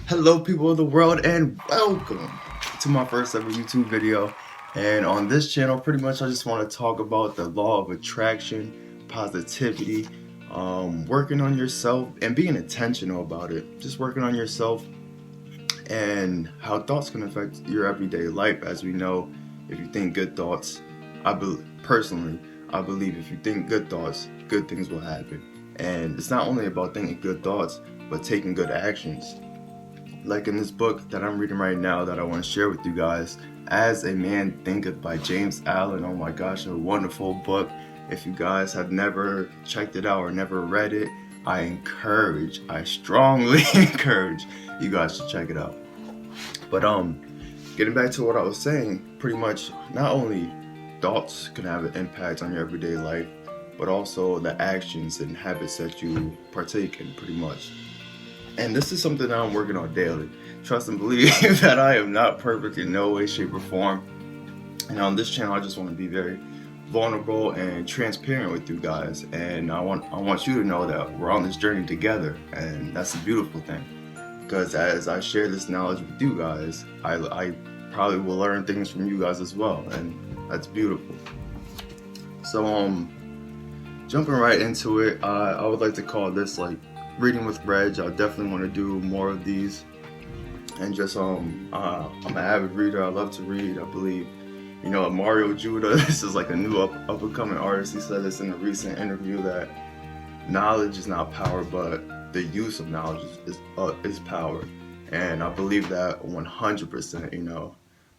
Hello people of the world and welcome to my first ever YouTube video. And on this channel pretty much I just want to talk about the law of attraction, positivity, working on yourself and being intentional about it. Just working on yourself and how thoughts can affect your everyday life. As we know, if you think good thoughts, personally I believe if you think good thoughts, good things will happen. And it's not only about thinking good thoughts but taking good actions. Like in this book that I'm reading right now that I want to share with you guys, As A Man Thinketh by James Allen. Oh my gosh, a wonderful book. If you guys have never checked it out or never read it, I strongly encourage you guys to check it out. But getting back to what I was saying, pretty much not only thoughts can have an impact on your everyday life, but also the actions and habits that you partake in pretty much. And this is something that I'm working on daily. Trust and believe that I am not perfect in no way, shape, or form. And on this channel, I just want to be very vulnerable and transparent with you guys. And I want you to know that we're on this journey together, and that's a beautiful thing. Because as I share this knowledge with you guys, I probably will learn things from you guys as well, and that's beautiful. So jumping right into it, I would like to call this like Reading with Reg. I definitely want to do more of these. And just I'm an avid reader. I love to read. I believe, Mario Judah, this is like a new up and coming artist. He said this in a recent interview that knowledge is not power, but the use of knowledge is power. And I believe that 100%.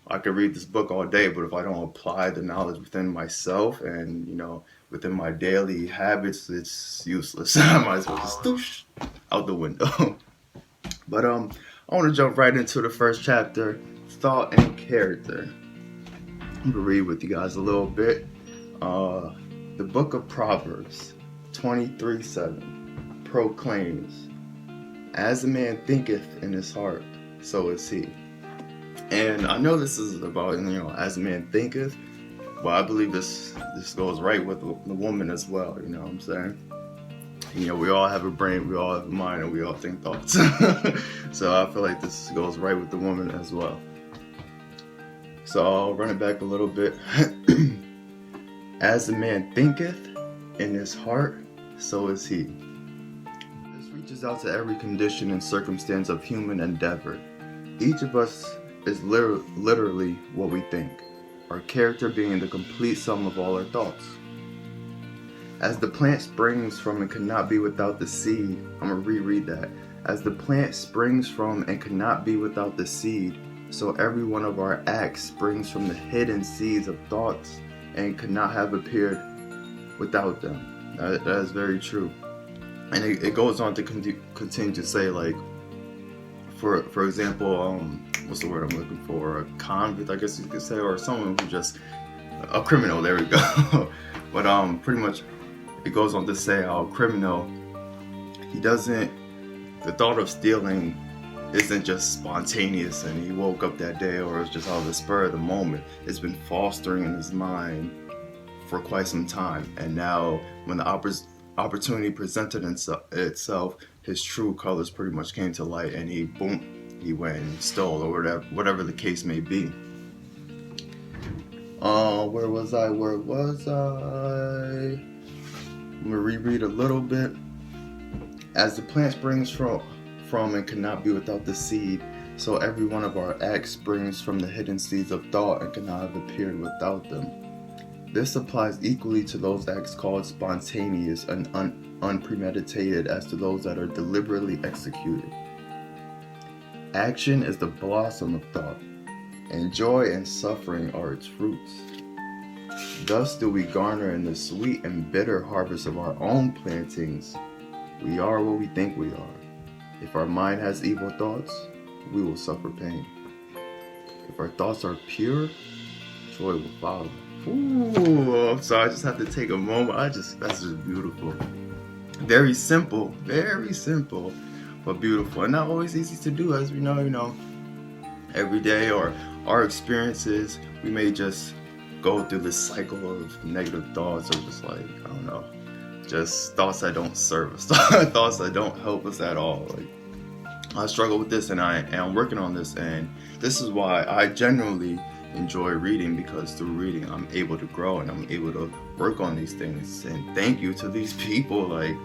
I could read this book all day, but if I don't apply the knowledge within myself and within my daily habits, it's useless. I might as well just doosh out the window. But I want to jump right into the first chapter, thought and character. I'm gonna read with you guys a little bit. The book of Proverbs 23:7 proclaims, "As a man thinketh in his heart, so is he." And I know this is about, as a man thinketh, but I believe this goes right with the woman as well, you know what I'm saying? We all have a brain, we all have a mind, and we all think thoughts. So I feel like this goes right with the woman as well. So I'll run it back a little bit. As a man thinketh in his heart, so is he. This reaches out to every condition and circumstance of human endeavor. Each of us is literally what we think, our character being the complete sum of all our thoughts. As the plant springs from and cannot be without the seed, I'm going to reread that. As the plant springs from and cannot be without the seed, so every one of our acts springs from the hidden seeds of thoughts and could not have appeared without them. That is very true. And it goes on to continue to say, like, for example, what's the word I'm looking for? A convict, I guess you could say, or someone who just a criminal. There we go. But pretty much, it goes on to say how a criminal, the thought of stealing isn't just spontaneous and he woke up that day or it's just out of the spur of the moment. It's been fostering in his mind for quite some time, and now when the opportunity presented itself, his true colors pretty much came to light, and he went and stole, or whatever the case may be. Where was I? I'm gonna reread a little bit. As the plant springs from and cannot be without the seed, so every one of our acts springs from the hidden seeds of thought and cannot have appeared without them. This applies equally to those acts called spontaneous and unpremeditated as to those that are deliberately executed. Action is the blossom of thought, and joy and suffering are its fruits. Thus do we garner in the sweet and bitter harvest of our own plantings. We are what we think we are. If our mind has evil thoughts, we will suffer pain. If our thoughts are pure, joy will follow. Ooh, I'm sorry, I just have to take a moment. That's just beautiful. Very simple, but beautiful. And not always easy to do, as we know, every day or our experiences, we may just go through this cycle of negative thoughts, or just like, I don't know, just thoughts that don't serve us, thoughts that don't help us at all. Like, I struggle with this, and I'm working on this, and this is why I genuinely enjoy reading, because through reading I'm able to grow and I'm able to work on these things. And thank you to these people. Like,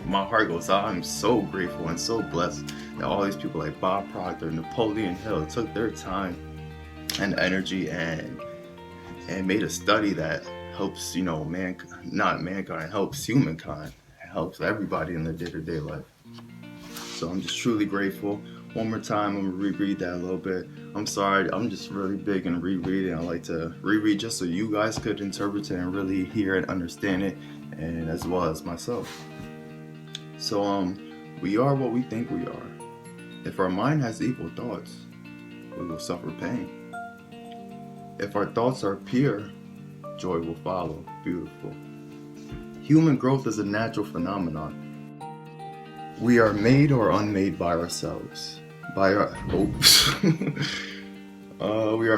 my heart goes out. I'm so grateful and so blessed that all these people like Bob Proctor, Napoleon Hill took their time and energy and made a study that helps, not mankind, helps humankind, helps everybody in their day-to-day life. So I'm just truly grateful. One more time, I'm gonna reread that a little bit. I'm sorry, I'm just really big in rereading. I like to reread just so you guys could interpret it and really hear and understand it, and as well as myself. So we are what we think we are. If our mind has evil thoughts, we will suffer pain. If our thoughts are pure, joy will follow. Beautiful. Human growth is a natural phenomenon. We are made or unmade by ourselves. We are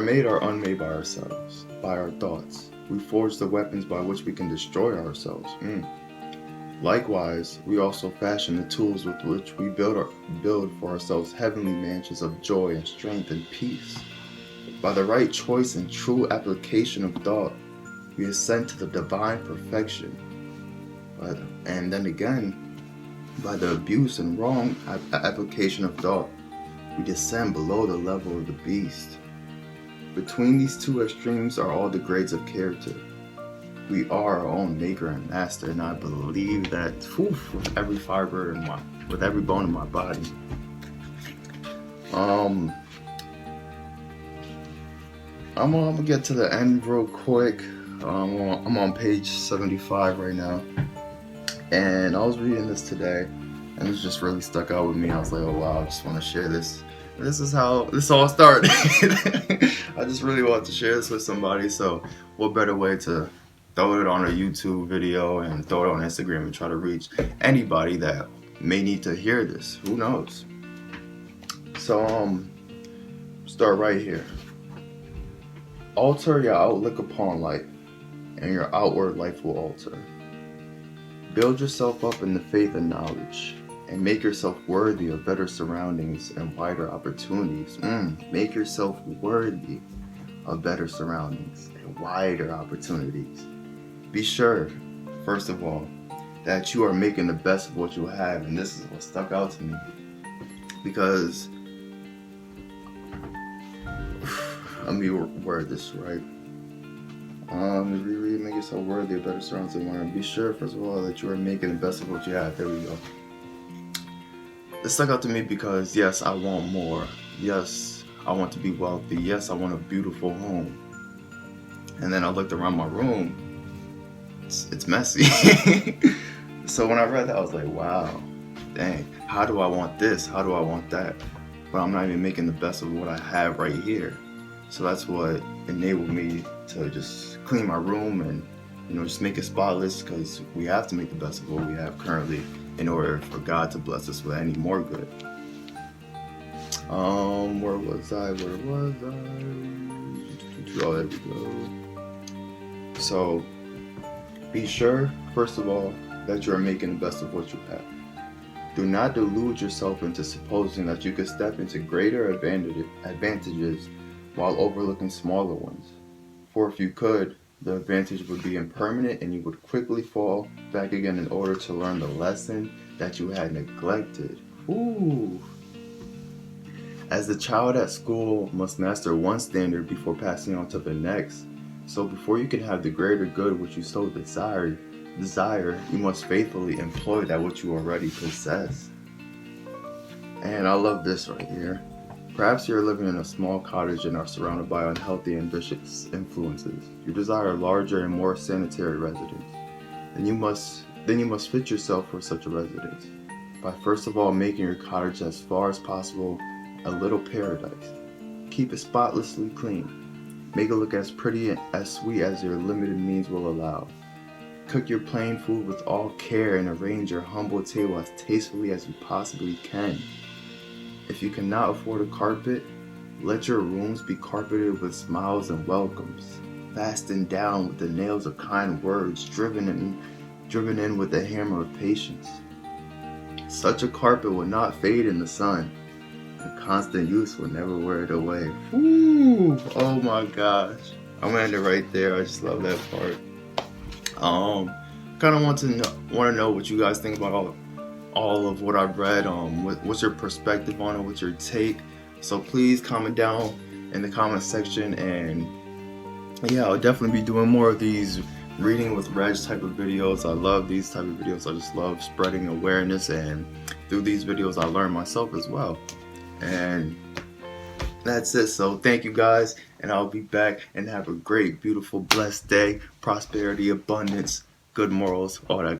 made or unmade by ourselves, by our thoughts. We forge the weapons by which we can destroy ourselves. Likewise, we also fashion the tools with which we build for ourselves heavenly mansions of joy and strength and peace. By the right choice and true application of thought, we ascend to the divine perfection. And then again, by the abuse and wrong application of thought, we descend below the level of the beast. Between these two extremes are all the grades of character. We are our own maker and master, and I believe that with every fiber with every bone in my body. I'm gonna get to the end real quick. I'm on page 75 right now, and I was reading this today, and it just really stuck out with me. I was like, oh wow, I just want to share this. This is how this all started. I just really want to share this with somebody, so what better way to throw it on a YouTube video and throw it on Instagram and try to reach anybody that may need to hear this. Who knows? So start right here. Alter your outlook upon life, and your outward life will alter. Build yourself up in the faith and knowledge, and make yourself worthy of better surroundings and wider opportunities. Make yourself worthy of better surroundings and wider opportunities. Be sure, first of all, that you are making the best of what you have, and this is what stuck out to me, because let me word this right. Reread, make yourself worthy of better surroundings and wider. Be sure, first of all, that you are making the best of what you have. There we go. It stuck out to me because yes, I want more. Yes, I want to be wealthy. Yes, I want a beautiful home. And then I looked around my room. It's messy. So when I read that, I was like, wow, dang, how do I want this? How do I want that? But I'm not even making the best of what I have right here. So that's what enabled me to just clean my room and, just make it spotless, because we have to make the best of what we have currently in order for God to bless us with any more good. Where was I? Oh, there we go. So, be sure, first of all, that you are making the best of what you have. Do not delude yourself into supposing that you could step into greater advantages while overlooking smaller ones. For if you could, the advantage would be impermanent and you would quickly fall back again in order to learn the lesson that you had neglected. As the child at school must master one standard before passing on to the next, so before you can have the greater good which you so desire, you must faithfully employ that which you already possess. And I love this right here. Perhaps you're living in a small cottage and are surrounded by unhealthy and vicious influences. You desire a larger and more sanitary residence. Then you must fit yourself for such a residence by first of all making your cottage as far as possible a little paradise. Keep it spotlessly clean. Make it look as pretty and as sweet as your limited means will allow. Cook your plain food with all care and arrange your humble table as tastefully as you possibly can. If you cannot afford a carpet, let your rooms be carpeted with smiles and welcomes, fastened down with the nails of kind words, driven in with the hammer of patience. Such a carpet will not fade in the sun. And constant use will never wear it away. Woo! Oh my gosh. I'm gonna end it right there. I just love that part. Kind of want to know what you guys think about all of what I've read. What's your perspective on it? What's your take? So please comment down in the comment section, and yeah, I'll definitely be doing more of these reading with Reg type of videos. I love these type of videos. I just love spreading awareness, and through these videos I learn myself as well. And that's it. So thank you guys, and I'll be back, and have a great, beautiful, blessed day. Prosperity, abundance, good morals, all that